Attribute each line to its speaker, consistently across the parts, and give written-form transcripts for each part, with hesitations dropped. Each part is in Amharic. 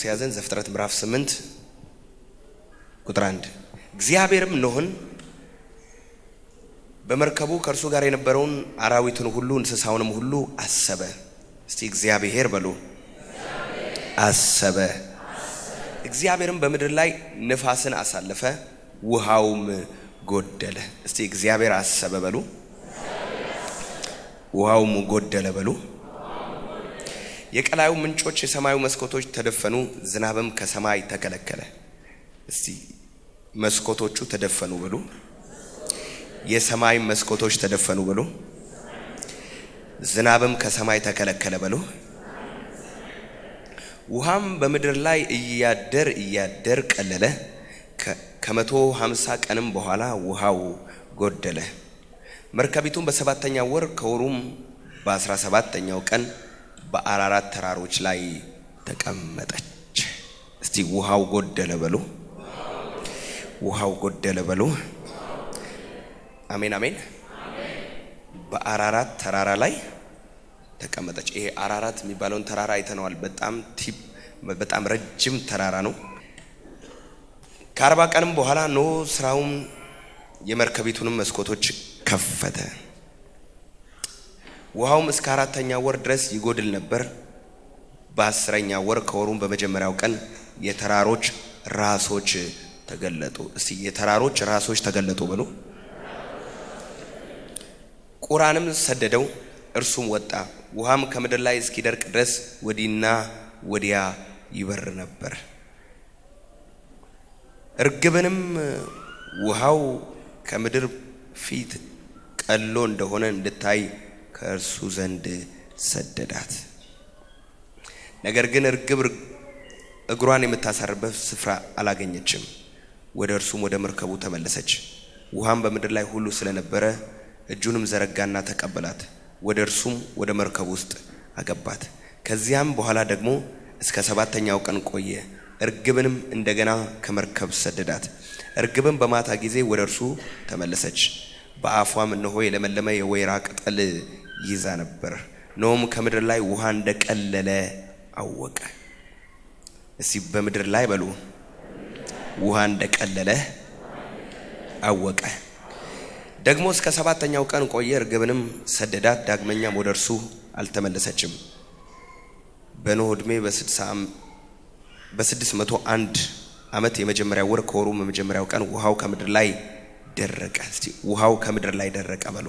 Speaker 1: ያዘን ዘፍጥረት ምዕራፍ 8 ቁጥር 1 እግዚአብሔርም ኖህን በመርከቡ ከእርሱ ጋር የነበረውን አራዊቱን ሁሉ እንስሳውንም ሁሉ አሰበ። እስቲ እግዚአብሔር በሉ አሰበ። እግዚአብሔርም በምድር ላይ ንፋስን አሳለፈ፣ ውሃውም ጎደለ። እስቲ እግዚአብሔር አሰበ በሉ፣ ውሃውም ጎደለ በሉ። የቀላዩ ምንጮች የሰማዩ መስኮቶች ተደፈኑ፣ ዝናብም ከሰማይ ተከለከለ። እስቲ መስኮቶቹ ተደፈኑ በሉ፣ የሰማይ መስኮቶች ተደፈኑ በሉ፣ ዝናብም ከሰማይ ተከለከለ በሉ። ውሃም በምድር ላይ እያደር ቀለለ። ከ150 ቀንም በኋላ ውሃው ጎደለ። መርከቢቱም በሰባተኛው ወር ከወሩም በ17ኛው ቀን በአራራት ተራሮች ላይ ተቀመጠች። እስቲ ውሃው ጎደለ በሉ፣ ውሃው ጎደለ በሉ። አሜን አሜን። በአራራት ተራራ ላይ ተቀመጠች። ይሄ አራራት የሚባለውን ተራራ አይተነዋል። በጣም ረጅም ተራራ ነው። ከ40 ቀንም በኋላ ኖህ ስራውን የመርከቢቱንም መስኮቶች ከፈተ። ውሃውም እስከ 4ኛው ወር ድረስ ይጎድል ነበር። በ10ኛው ወር ከወሩም በመጀመሪያው ቀን የተራሮች ራሶች ተገለጡ። እስቲ የተራሮች ራሶች ተገለጡ በሉ። ቁራንም ሰደደው፣ እርሱም ወጣ። ውሃም ከምድር ላይ እስኪደርቅ ድረስ ወዲና ወዲያ ይበር ነበር። እርግብንም ውሃው ከምድር ፊት ቀሎ እንደሆነ እንድታይ ከእርሱ ዘንድ ሰደዳት። ነገር ግን እርግብ እግሯን የምታሳርበት ስፍራ አላገኘችም። ወደ እርሱም ወደ መርከቡ ተመለሰች። ውሃም በምድር ላይ ሁሉ ስለነበረ እጁንም ዘረጋና ተቀበላት፣ ወደ እርሱም ወደ መርከቡ ውስጥ አገባት። ከዚያም በኋላ ደግሞ እስከ 7ኛው ቀን ቆየ። እርግብንም እንደገና ከመርከብ ሰደዳት። እርግብም በማታ ጊዜ ወደ እርሱ ተመለሰች። በአፏም እነሆ የለመለመ የወይራ ቅጠል ይዛ ነበር። ኖህም ከምድር ላይ ውሃ እንደቀለለ አወቀ። እስቲ በምድር ላይ በሉ ውሃ እንደቀለለ አወቀ። ደግሞ እስከ 7ኛው ቀን ቆየ። እርግብንም ሰደዳት። ዳግመኛም ወደ እርሱ አልተመለሰችም። በኖህ ዕድሜ በ601 ዓመት የመጀመሪያው ወር ከወሩም የመጀመሪያው ቀን ውሃው ከምድር ላይ ደረቀ። እስቲ ውሃው ከምድር ላይ ደረቀ በሉ።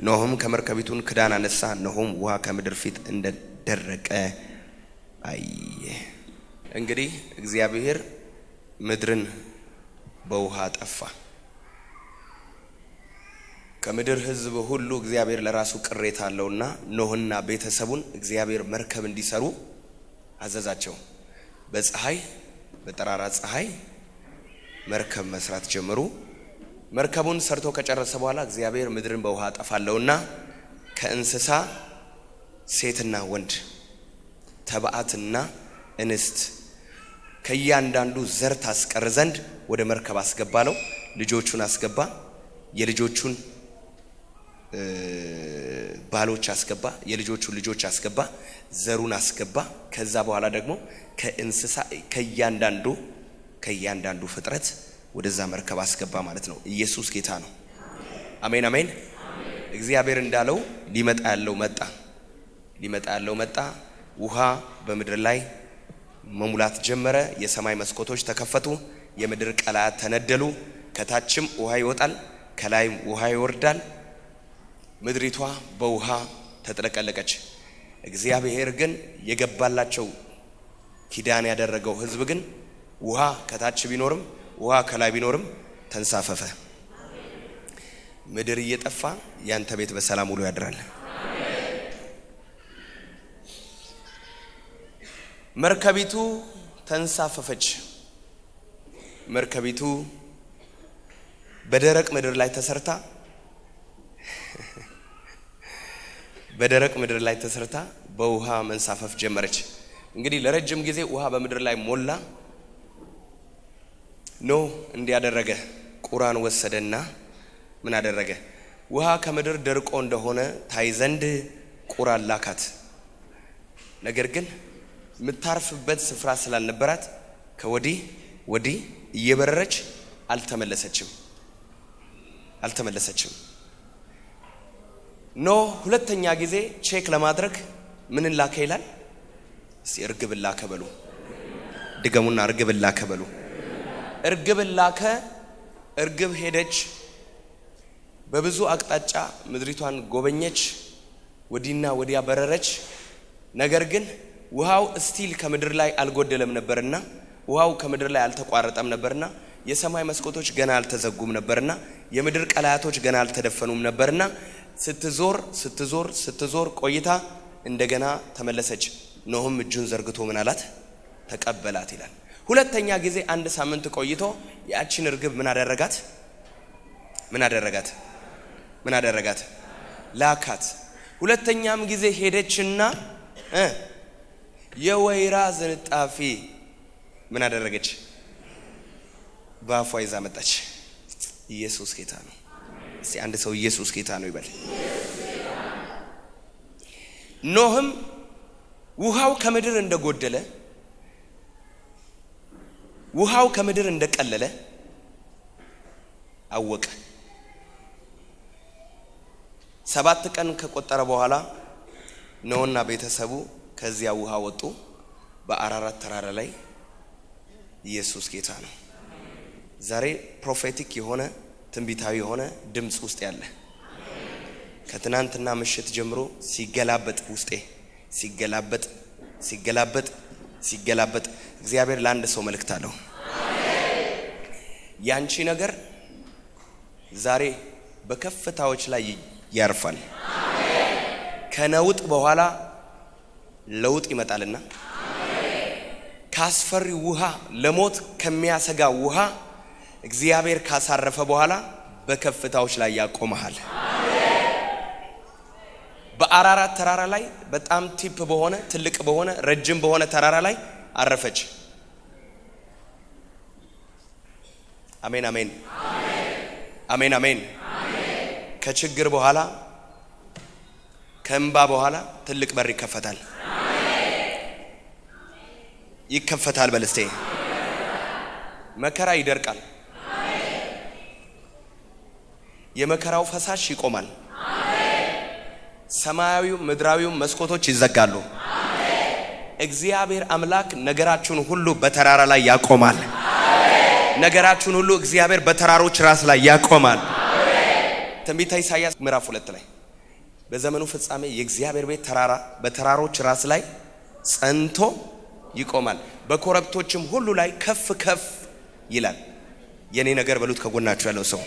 Speaker 1: ኖህም ከመርከቢቱን ክዳን አነሳ፣ እነሆም ውሃ ከምድር ፊት እንደደረቀ አየ። እንግዲህ እግዚአብሔር ምድርን በውሃ ጠፋ። ከምድር ሕዝብ ሁሉ እግዚአብሔር ለራሱ ቅሬታ አለውና ኖህና ቤተሰቡን እግዚአብሔር መርከብ እንዲሰሩ አዘዛቸው። በጠራራ ፀሐይ መርከብ መስራት ጀመሩ። መርከቡን ሰርቶ ከጨረሰ በኋላ እግዚአብሔር ምድርን በውሃ አጠፋለሁና ከእንስሳ ሴትና ወንድ ተባዕትና እንስት ከእያንዳንዱ ዘር ታስቀር ዘንድ ወደ መርከብ አስገባለው። ልጆቹን አስገባ፣ የልጆቹን ባሎች አስገባ፣ የልጆቹን ልጆች አስገባ፣ ዘሩን አስገባ። ከዛ በኋላ ደግሞ ከእንስሳ ከእያንዳንዱ ፍጥረት ወደዛ መርከብ አስገባ ማለት ነው። ኢየሱስ ጌታ ነው። አሜን አሜን። እግዚአብሔር እንዳለው ሊመጣ ያለው መጣ። ውሃ በምድር ላይ መሙላት ጀመረ። የሰማይ መስኮቶች ተከፈቱ። የምድር ቀላያት ተነደሉ። ከታችም ውሃ ይወጣል፣ ከላይም ውሃ ይወርዳል። ምድሪቷ በውሃ ተጥለቀለቀች። እግዚአብሔር ግን የገባላቸው ኪዳን ያደረገው ሕዝብ ግን ውሃ ከታች ቢኖርም ውሃ ከላይ ቢኖርም ተንሳፈፈ። ምድር እየጠፋ ያንተ ቤት በሰላም ውሎ ያድራል። መርከቢቱ ተንሳፈፈች። መርከቢቱ በደረቅ ምድር ላይ ተሰርታ በውሃ መንሳፈፍ ጀመረች። እንግዲህ ለረጅም ጊዜ ውሃ በምድር ላይ ሞላ። ኖህ እንዲያደረገ ቁራን ወሰደና ምን አደረገ? ውሃ ከምድር ደርቆ እንደሆነ ታይ ዘንድ ቁራን ላካት። ነገር ግን የምታርፍበት ስፍራ ስላልነበራት ከወዲህ ወዲህ እየበረረች አልተመለሰችም። ኖህ ሁለተኛ ጊዜ ቼክ ለማድረግ ምን ላከ ይላል? እስቲ እርግብን ላከ በሉ። ድገሙና እርግብን ላከ በሉ። እርግብን ላከ። እርግብ ሄደች፣ በብዙ አቅጣጫ ምድሪቷን ጎበኘች፣ ወዲና ወዲያ በረረች። ነገር ግን ውሃው ስቲል ከምድር ላይ አልጎደለም ነበርና፣ ውሃው ከምድር ላይ አልተቋረጠም ነበርና፣ የሰማይ መስኮቶች ገና አልተዘጉም ነበርና፣ የምድር ቀላያቶች ገና አልተደፈኑም ነበርና ስትዞር ቆይታ እንደገና ተመለሰች። ኖህም እጁን ዘርግቶ ምን አላት? ተቀበላት ይላል። ሁለተኛ ጊዜ አንድ ሳምንት ቆይቶ ያቺን እርግብ ምን አደረጋት? ላካት። ሁለተኛም ጊዜ ሄደችና የወይራ ዝንጣፊ ምን አደረገች? በአፏ ይዛ መጣች። ኢየሱስ ጌታ ነው። እስቲ አንድ ሰው ኢየሱስ ጌታ ነው ይበል። ኖህም ውሃው ከምድር እንደጎደለ፣ ውሃው ከምድር እንደቀለለ አወቀ። 7 ቀን ከቆጠረ በኋላ ኖህና ቤተሰቡ ከዚያ ውሃ ወጡ። በአራራት ተራራ ላይ ኢየሱስ ጌታ ነው። ዛሬ ፕሮፌቲክ የሆነ ትንቢታዊ የሆነ ድምጽ ውስጥ ያለ ከትናንትና ምሽት ጀምሮ ሲገላበጥ ውስጤ ሲገላበጥ እግዚአብሔር ለአንድ ሰው መልእክት አለው። ያንቺ ነገር ዛሬ በከፍታዎች ላይ ያርፋል። ከነውጥ በኋላ ለውጥ ይመጣልና ካስፈሪ ውሃ፣ ለሞት ከሚያሰጋ ውሃ እግዚአብሔር ካሳረፈ በኋላ በከፍታዎች ላይ ያቆመሃል። በአራራት ተራራ ላይ በጣም ቲፕ በሆነ ትልቅ በሆነ ረጅም በሆነ ተራራ ላይ አረፈች። አሜን አሜን አሜን አሜን። ከችግር በኋላ ከእንባ በኋላ ትልቅ በር ይከፈታል። በልስቴ መከራ ይደርቃል። የመከራው ፈሳሽ ይቆማል። ሰማያዊው ምድራዊው መስኮቶች ይዘጋሉ። እግዚአብሔር አምላክ ነገራችሁን ሁሉ በተራራ ላይ ያቆማል። ነገራችሁን ሁሉ እግዚአብሔር በተራሮች ራስ ላይ ያቆማል። ትንቢተ ኢሳይያስ ምዕራፍ 2 ላይ በዘመኑ ፍጻሜ የእግዚአብሔር ቤት ተራራ በተራሮች ራስ ላይ ጸንቶ ይቆማል፣ በኮረብቶችም ሁሉ ላይ ከፍ ከፍ ይላል። የኔ ነገር በሉት። ከጎናችሁ ያለው ሰው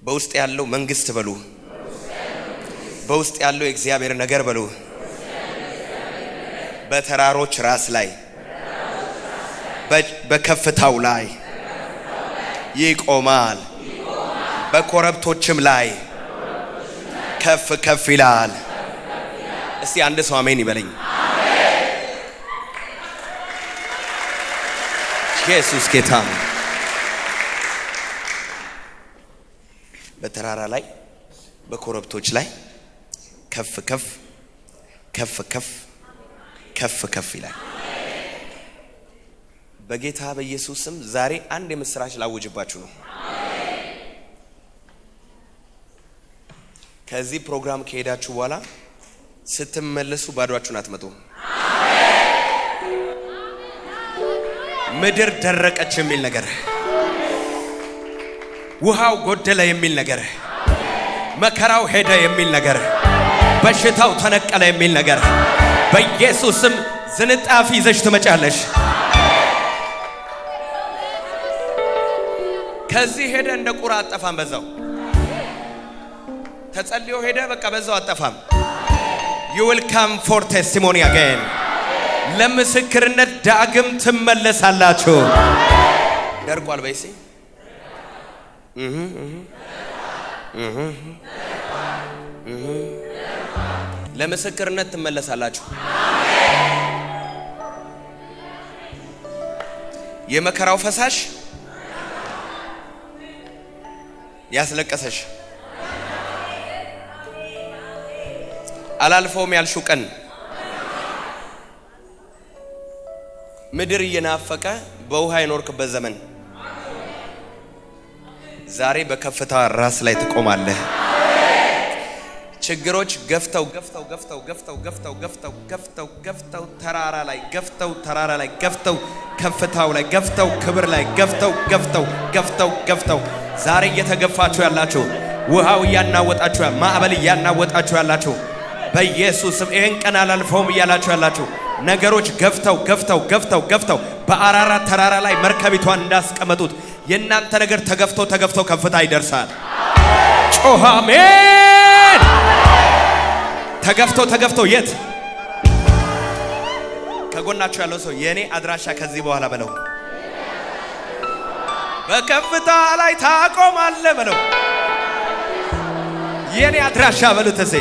Speaker 1: በውስጥ ያለው መንግስት በሉ፣ በውስጥ ያለው የእግዚአብሔር ነገር በሉ፣ በተራሮች ራስ ላይ በከፍታው ላይ ይቆማል፣ በኮረብቶችም ላይ ከፍ ከፍ ይላል። እስቲ አንድ ሰው አሜን ይበለኝ። ኢየሱስ ጌታ ነው። በተራራ ላይ በኮረብቶች ላይ ከፍ ከፍ ከፍ ከፍ ከፍ ከፍ ይላል። በጌታ በኢየሱስ ስም ዛሬ አንድ የምስራች ላውጅባችሁ ነው። ከዚህ ፕሮግራም ከሄዳችሁ በኋላ ስትመለሱ ባዶአችሁን አትመጡም። ምድር ደረቀች የሚል ነገር፣ ውሃው ጎደለ የሚል ነገር፣ መከራው ሄደ የሚል ነገር፣ በሽታው ተነቀለ የሚል ነገር በኢየሱስ ስም ዝንጣፊ ይዘሽ ትመጫለሽ። ከዚህ ሄደ እንደ ቁራ አጠፋም፣ በዛው ተጸልዮ ሄደ፣ በቃ በዛው አጠፋም። you will come for testimony again። ለምስክርነት ዳግም ትመለሳላችሁ። ደርቋል በይሲ ለምስክርነት ትመለሳላችሁ። የመከራው ፈሳሽ ያስለቀሰሽ አላልፈውም ያልሽው ቀን ምድር እየናፈቀ በውሃ የኖርክበት ዘመን ዛሬ በከፍታ ራስ ላይ ትቆማለህ። ችግሮች ገፍተው ተራራ ላይ ገፍተው ከፍታው ላይ ገፍተው ክብር ላይ ገፍተው ዛሬ እየተገፋችሁ ያላችሁ ውሃው እያናወጣችሁ ማዕበል እያናወጣችሁ ያላችሁ በኢየሱስም ይሄን ቀን አላልፈውም እያላችሁ ያላችሁ ነገሮች ገፍተው በአራራት ተራራ ላይ መርከቢቷን እንዳስቀመጡት የእናንተ ነገር ተገፍቶ ከፍታ ይደርሳል። ጮህ አሜን። ተገፍቶ የት? ከጎናችሁ ያለው ሰው የኔ አድራሻ ከዚህ በኋላ በለው። በከፍታ ላይ ታቆማለህ በለው። የኔ አድራሻ በሉት። እሴ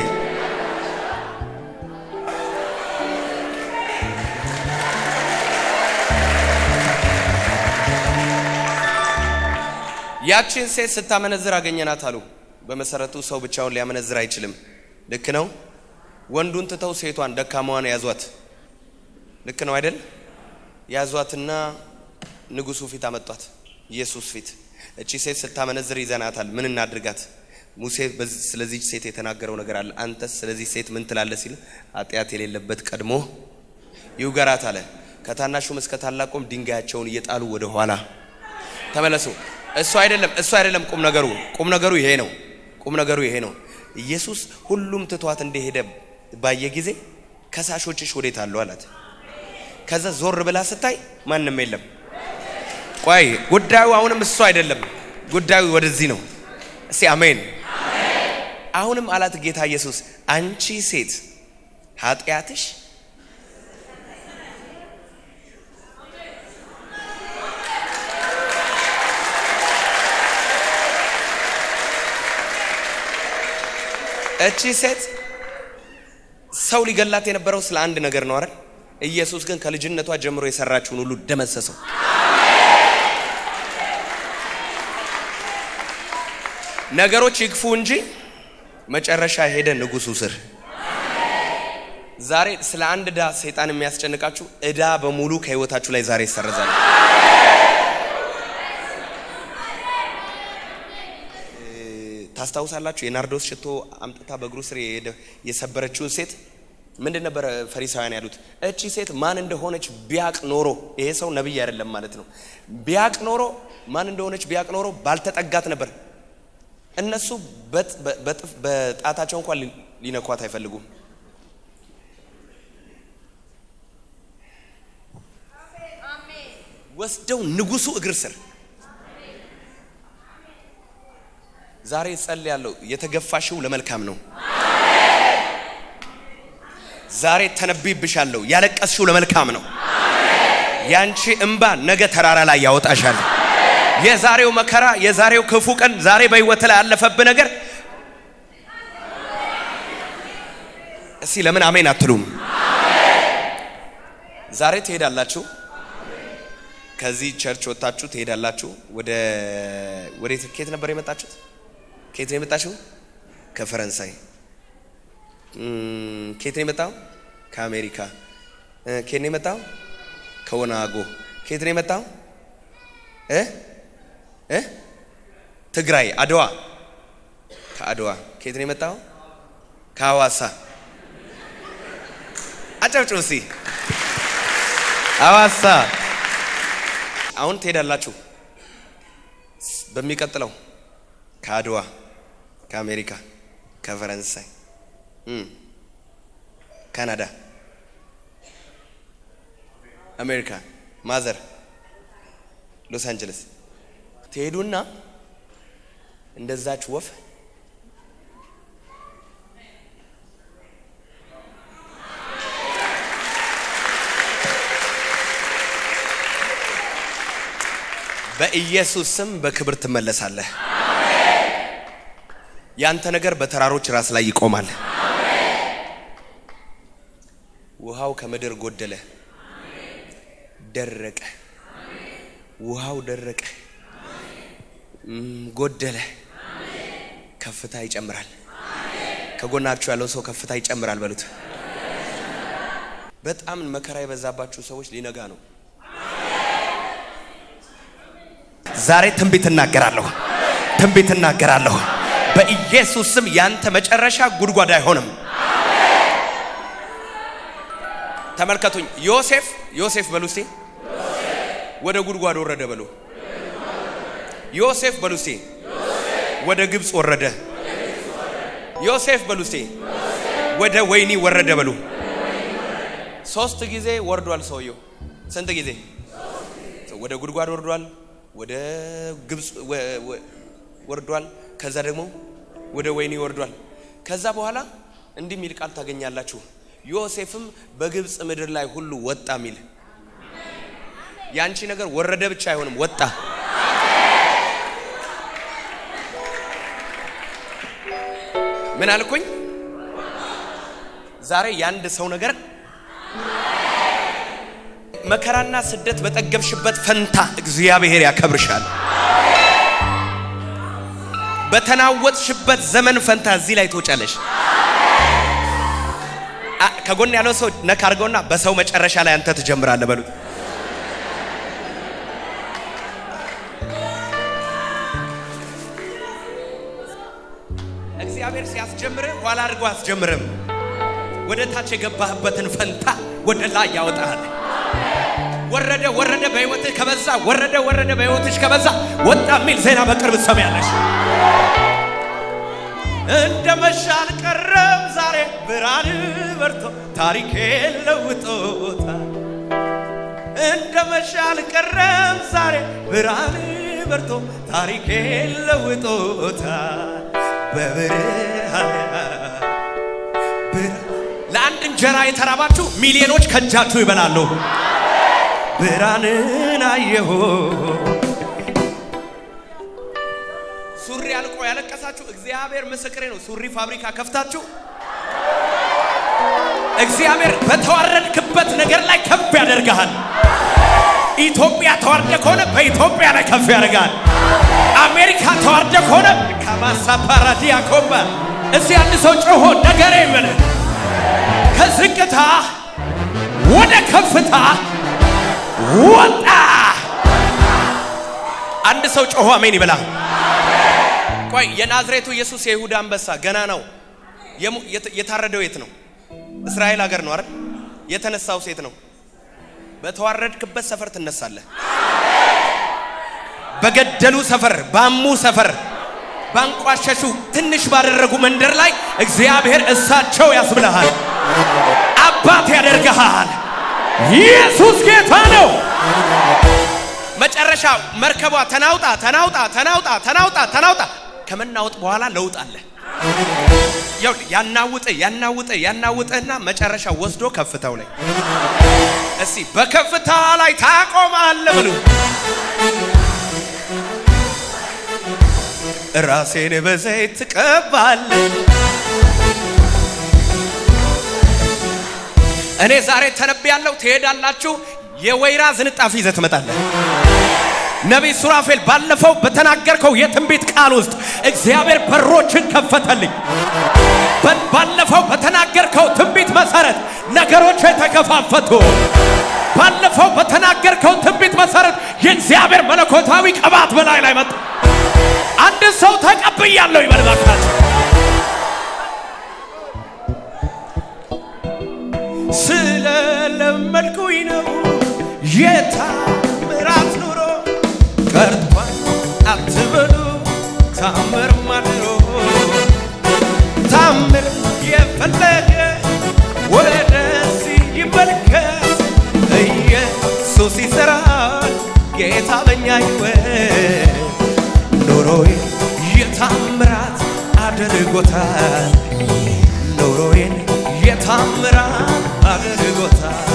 Speaker 1: ያችን ሴት ስታመነዝር አገኘናት አሉ። በመሰረቱ ሰው ብቻውን ሊያመነዝር አይችልም። ልክ ነው። ወንዱን ትተው ሴቷን ደካማዋን ያዟት። ልክ ነው አይደል? ያዟትና ንጉሱ ፊት አመጧት፣ ኢየሱስ ፊት። እቺ ሴት ስታመነዝር ይዘናታል። ምን እናድርጋት? ሙሴ ስለዚህ ሴት የተናገረው ነገር አለ። አንተስ ስለዚህ ሴት ምን ትላለህ ሲል ኃጢአት የሌለበት ቀድሞ ይውገራት አለ። ከታናሹም እስከ ታላቁም ድንጋያቸውን እየጣሉ ወደ ኋላ ተመለሱ። እሱ አይደለም ቁም ነገሩ ይሄ ነው። ኢየሱስ ሁሉም ትቷት እንደሄደ ባየ ጊዜ ከሳሾችሽ ወዴት አሉ አላት። ከዛ ዞር ብላ ስታይ ማንም የለም። ቆይ ጉዳዩ አሁንም እሱ አይደለም፣ ጉዳዩ ወደዚህ ነው። እስቲ አሜን። አሁንም አላት ጌታ ኢየሱስ አንቺ ሴት ኃጢአትሽ እቺ ሴት ሰው ሊገላት የነበረው ስለ አንድ ነገር ነው አይደል? ኢየሱስ ግን ከልጅነቷ ጀምሮ የሰራችውን ሁሉ ደመሰሰው። ነገሮች ይግፉ እንጂ መጨረሻ ሄደ ንጉሱ ስር። ዛሬ ስለ አንድ ዕዳ ሰይጣን የሚያስጨንቃችሁ ዕዳ በሙሉ ከህይወታችሁ ላይ ዛሬ ይሰረዛል። ታስታውሳላችሁ? የናርዶስ ሽቶ አምጥታ በእግሩ ስር የሰበረችውን ሴት ምንድን ነበር ፈሪሳውያን ያሉት? እቺ ሴት ማን እንደሆነች ቢያቅ ኖሮ፣ ይሄ ሰው ነብይ አይደለም ማለት ነው፣ ቢያቅ ኖሮ ማን እንደሆነች ቢያቅ ኖሮ ባልተጠጋት ነበር። እነሱ በጣታቸው እንኳን ሊነኳት አይፈልጉም። ወስደው ንጉሱ እግር ስር ዛሬ ጸልያለሁ። የተገፋሽው ለመልካም ነው። ዛሬ ተነብይብሻለሁ። ያለቀስሽው ለመልካም ነው። ያንቺ እንባ ነገ ተራራ ላይ ያወጣሻል። የዛሬው መከራ፣ የዛሬው ክፉ ቀን ዛሬ በህይወት ላይ ያለፈብ ነገር እስቲ ለምን አሜን አትሉም? ዛሬ ትሄዳላችሁ። ከዚህ ቸርች ወጣችሁ ትሄዳላችሁ። ወደ ከየት ነበር የመጣችሁት? ከየት ነው የመጣችሁ? ከፈረንሳይ። ከየት ነው የመጣው? ከአሜሪካ። ከየት ነው የመጣው? ከወናጎ። ከየት ነው የመጣው? ትግራይ አድዋ። ከአድዋ። ከየት ነው የመጣው? ከሐዋሳ። አጨብጭቡ እስቲ። ሐዋሳ። አሁን ትሄዳላችሁ። በሚቀጥለው ከአድዋ፣ ከአሜሪካ፣ ከፈረንሳይ፣ ካናዳ፣ አሜሪካ፣ ማዘር፣ ሎስ አንጀለስ ትሄዱና እንደዛች ወፍ በኢየሱስ ስም በክብር ትመለሳለህ። ያንተ ነገር በተራሮች ራስ ላይ ይቆማል። ውሃው ከምድር ጎደለ፣ ደረቀ። ውሃው ደረቀ፣ ጎደለ። ከፍታ ይጨምራል። ከጎናችሁ ያለው ሰው ከፍታ ይጨምራል በሉት። በጣም መከራ የበዛባችሁ ሰዎች ሊነጋ ነው። ዛሬ ትንቢት እናገራለሁ፣ ትንቢት እናገራለሁ። በኢየሱስ ስም ያንተ መጨረሻ ጉድጓድ አይሆንም። ተመልከቱኝ። ዮሴፍ በሉሲ ወደ ጉድጓድ ወረደ በሉ። ዮሴፍ በሉሲ ወደ ግብጽ ወረደ። ዮሴፍ በሉሲ ወደ ወይኒ ወረደ በሉ። 3 ጊዜ ወርዷል ሰውየው። ስንት ጊዜ? ወደ ጉድጓድ ወርዷል፣ ወደ ግብጽ ወርዷል፣ ከዛ ደግሞ ወደ ወይኒ ወርዷል። ከዛ በኋላ እንዲህ ሚል ቃል ታገኛላችሁ። ዮሴፍም በግብጽ ምድር ላይ ሁሉ ወጣ ሚል። ያንቺ ነገር ወረደ ብቻ አይሆንም፣ ወጣ። ምን አልኩኝ? ዛሬ ያንድ ሰው ነገር መከራና ስደት በጠገብሽበት ፈንታ እግዚአብሔር ያከብርሻል። በተናወጥሽበት ዘመን ፈንታ እዚህ ላይ ትወጫለሽ። ከጎን ያለው ሰው ነካ አድርገውና በሰው መጨረሻ ላይ አንተ ትጀምራለህ በሉት። እግዚአብሔር ሲያስጀምር ኋላ አድርጎ አስጀምርም። ወደ ታች የገባህበትን ፈንታ ወደ ላይ ያወጣል። ወረደ በህይወትህ ከበዛ፣ ወረደ በህይወትሽ ከበዛ፣ ወጣ የሚል ዜና በቅርብ ትሰማያለሽ። እንደ መሻል ቀረም ዛሬ ብርሃን በርቶ ታሪኬ ለውጦታል። እንደ መሻል ቀረም ዛሬ ብርሃን በርቶ ታሪኬ ለውጦታል። በብርሃን ለአንድ እንጀራ የተራባችሁ ሚሊዮኖች ከእጃችሁ ይበላሉ። ብርሃንን አየሁ። ሱሪ አልቆ ያለቀሳችሁ እግዚአብሔር ምስክሬ ነው። ሱሪ ፋብሪካ ከፍታችሁ እግዚአብሔር በተዋረድክበት ነገር ላይ ከፍ ያደርጋል። ኢትዮጵያ ተዋርደ ከሆነ በኢትዮጵያ ላይ ከፍ ያደርጋል። አሜሪካ ተዋርደ ከሆነ ካማሳ ፓራዲያ ኮምባ እዚህ አንድ ሰው ጮሆ ነገሬ ይበል። ከዝቅታ ወደ ከፍታ ወጣ። አንድ ሰው ጮሆ አሜን ይበላ። ቆይ የናዝሬቱ ኢየሱስ የይሁዳ አንበሳ ገና ነው። የታረደው የት ነው? እስራኤል ሀገር ነው አይደል? የተነሳው ሴት ነው። በተዋረድክበት ሰፈር ትነሳለህ። በገደሉ ሰፈር፣ ባሙ ሰፈር፣ ባንቋሸሹ ትንሽ ባደረጉ መንደር ላይ እግዚአብሔር እሳቸው ያስብልሃል። አባት ያደርግሃል። ኢየሱስ ጌታ ነው። መጨረሻ መርከቧ ተናውጣ ከመናወጥ በኋላ ለውጥ አለ። ያናውጥና መጨረሻ ወስዶ ከፍታው ላይ እስቲ በከፍታ ላይ ታቆማለህ ብሉ። ራሴን በዘይት ትቀባለህ። እኔ ዛሬ ተነብያለሁ። ትሄዳላችሁ። የወይራ ዝንጣፊ ይዘህ ትመጣለህ። ነቢይ ሱራፌል ባለፈው በተናገርከው የትንቢት ቃል ውስጥ እግዚአብሔር በሮችን ከፈተልኝ። ባለፈው በተናገርከው ትንቢት መሰረት ነገሮች ተከፋፈቱ። ባለፈው በተናገርከው ትንቢት መሰረት የእግዚአብሔር መለኮታዊ ቅባት በላይ ላይ መጣ። አንድ ሰው ተቀብያለሁ ይበል ባካችሁ። ስለለመድኩኝ ነው የታምራት ኑሮ ቀርቷል አትበሉ። ታምር ማድሮ ታምር የፈለገ ወደዚህ ይመልከት። ኢየሱስ ይሠራል ጌታ በኛ ሕይወት። ኑሮዬ የታምራት አድርጎታል። ኑሮዬን የታምራት አድርጎታል።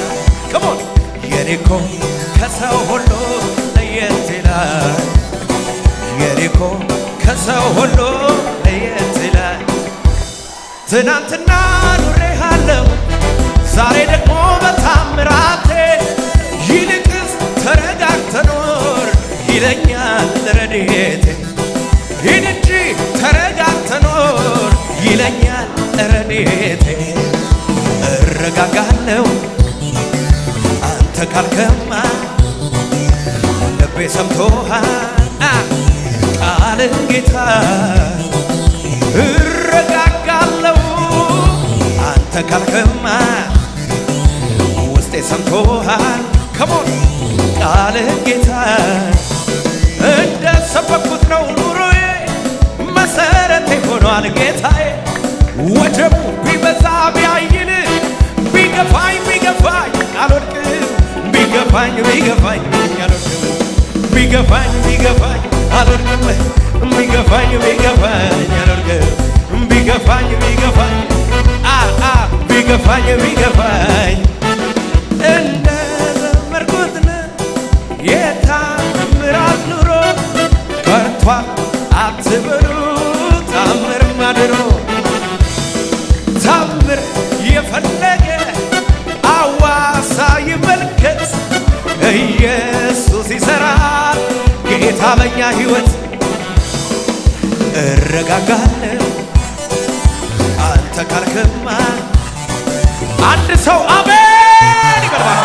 Speaker 1: ከሞን የኔኮ ከሰው ሁሉ ለየት ይላል። የኔኮ ከሰው ሁሉ ለየት ይላል። ትናንትና ኑሬሃለሁ ዛሬ ደግሞ በታምራቴ። ይልቅስ ተረጋግተህ ኑር ይለኛል ረድኤቴ። ሂድ እንጂ ተረጋግተህ ኑር ይለኛል ረድኤቴ። እረጋጋለሁ አንተ ካልከማ ልቤ ሰምቶሃል ቃል ጌታ እረጋጋለሁ አንተ ካልከማ ውስጤ ሰምቶሃል ከሞን ቃል ጌታ እንደሰበኩት ነው ኑሮዬ መሰረቴ ሆኗል ጌታዬ ወጀቡ ቢበዛ ቢያይል ቢገፋኝ አልወድቅም ቢገፋኝ አልወድቅም ቢገፋኝ አልወድቅም ቢገፋኝ አልወድቅም ቢገፋኝ እንደ ዘመርኩት የታምራት ኑሮ ቀርቷል አትበሉ ታምር ማድሮ ታምር የፈለገ አዋሳ ይመልከት ኢየሱስ ይሠራል ጌታ በኛ ሕይወት እረጋጋለሁ አንተ ካልክማ አንድ ሰው አሜን ይበል።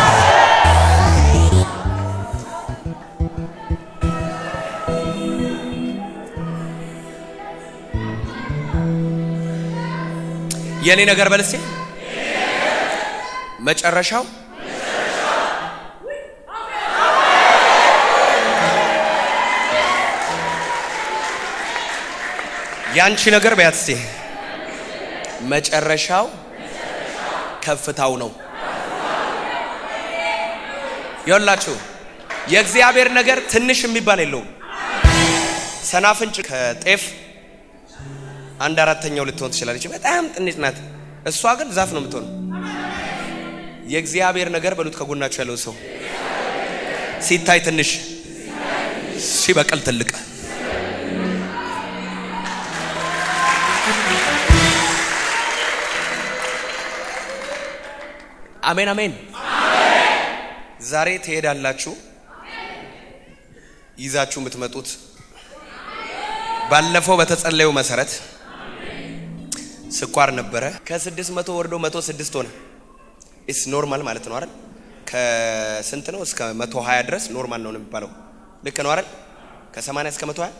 Speaker 1: የኔ ነገር በልሴ መጨረሻው ያንቺ ነገር በያትስቴ መጨረሻው ከፍታው ነው። ይኸውላችሁ የእግዚአብሔር ነገር ትንሽ የሚባል የለውም። ሰናፍንጭ ከጤፍ 1/4 ልትሆን ትችላለች። በጣም ትንሽ ናት። እሷ ግን ዛፍ ነው የምትሆነው። የእግዚአብሔር ነገር በሉት ከጎናችሁ ያለው ሰው ሲታይ ትንሽ ሲበቅል ትልቅ። አሜን አሜን። ዛሬ ትሄዳላችሁ። ይዛችሁ የምትመጡት ባለፈው በተጸለየው መሰረት ስኳር ነበረ። ከ600 ወርዶ 106 ሆነ። ኢስ ኖርማል ማለት ነው አይደል? ከስንት ነው እስከ 120 ድረስ ኖርማል ነው የሚባለው። ልክ ነው አይደል? ከ80 እስከ 120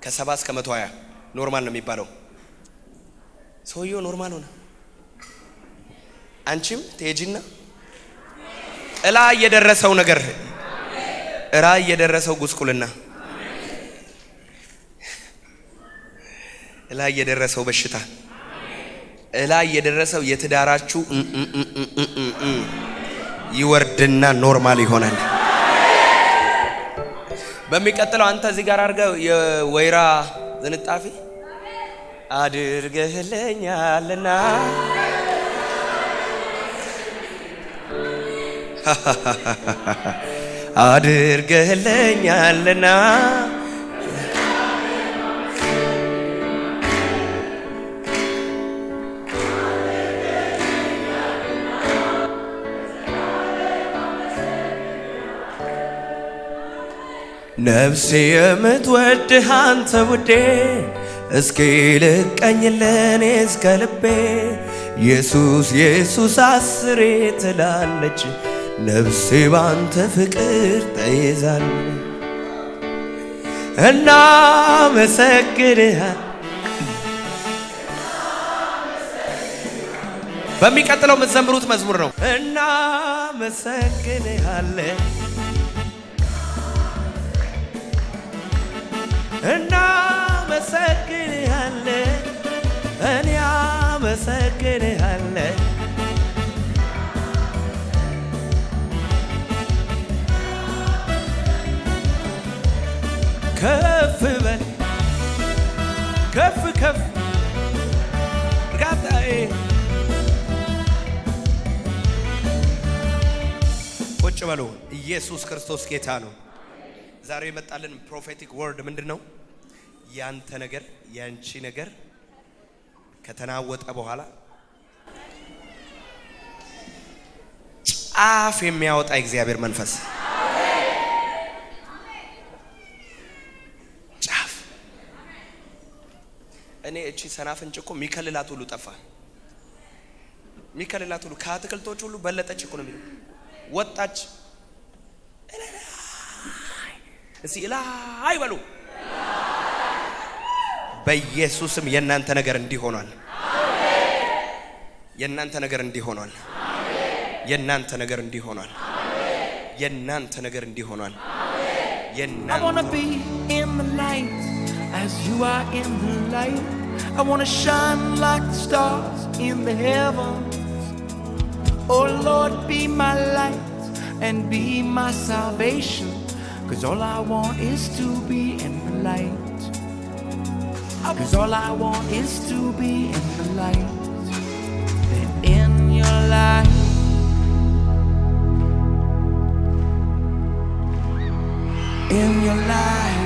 Speaker 1: ከ70 እስከ 120 ኖርማል ነው የሚባለው። ሰውየው ኖርማል ሆነ። አንቺም ትሄጂና እላ የደረሰው ነገር ራይ የደረሰው ጉስቁልና እላይ የደረሰው በሽታ እላይ የደረሰው የትዳራችሁ ይወርድና ኖርማል ይሆናል። በሚቀጥለው አንተ እዚህ ጋር አድርገው የወይራ ዝንጣፊ አድርገህልኛልና አድርገህልኛልና ነፍሴ የምትወድህ አንተ ውዴ እስኪ ልቀኝልኝ እስከ ልቤ ኢየሱስ ኢየሱስ አስሬ ትላለች ነፍሴ ባንተ ፍቅር ተይዛለች እና መሰግድሃል። በሚቀጥለው የምትዘምሩት መዝሙር ነው። እና መሰግድሃለን እና መሰግድሃለን እኔ አመሰግድሃለን ከፍ በል ከፍ ከፍ ጋጣዬ ቁጭ በሉ። ኢየሱስ ክርስቶስ ጌታ ነው። ዛሬ የመጣልን ፕሮፌቲክ ወርድ ምንድነው? ያንተ ነገር ያንቺ ነገር ከተናወጠ በኋላ ጫፍ የሚያወጣ እግዚአብሔር መንፈስ ጫፍ። እኔ እቺ ሰናፍንጭ እኮ ሚከልላት ሁሉ ጠፋ። ሚከልላት ሁሉ ከአትክልቶች ሁሉ በለጠች እኮ ነው የሚለው። ወጣች እስቲ ላይ በሉ። በኢየሱስም የናንተ ነገር እንዲሆናል። የናንተ ነገር እንዲሆናል። የናንተ ነገር እንዲሆናል። የናንተ ነገር እንዲሆናል።
Speaker 2: I want to be in the light as you are in the light. I want to shine like the stars in the heavens. Oh Lord, be my light and be my salvation, 'cause all I want is to be in the light. 'Cause all I want is to be in the light. Then in your light, in your light,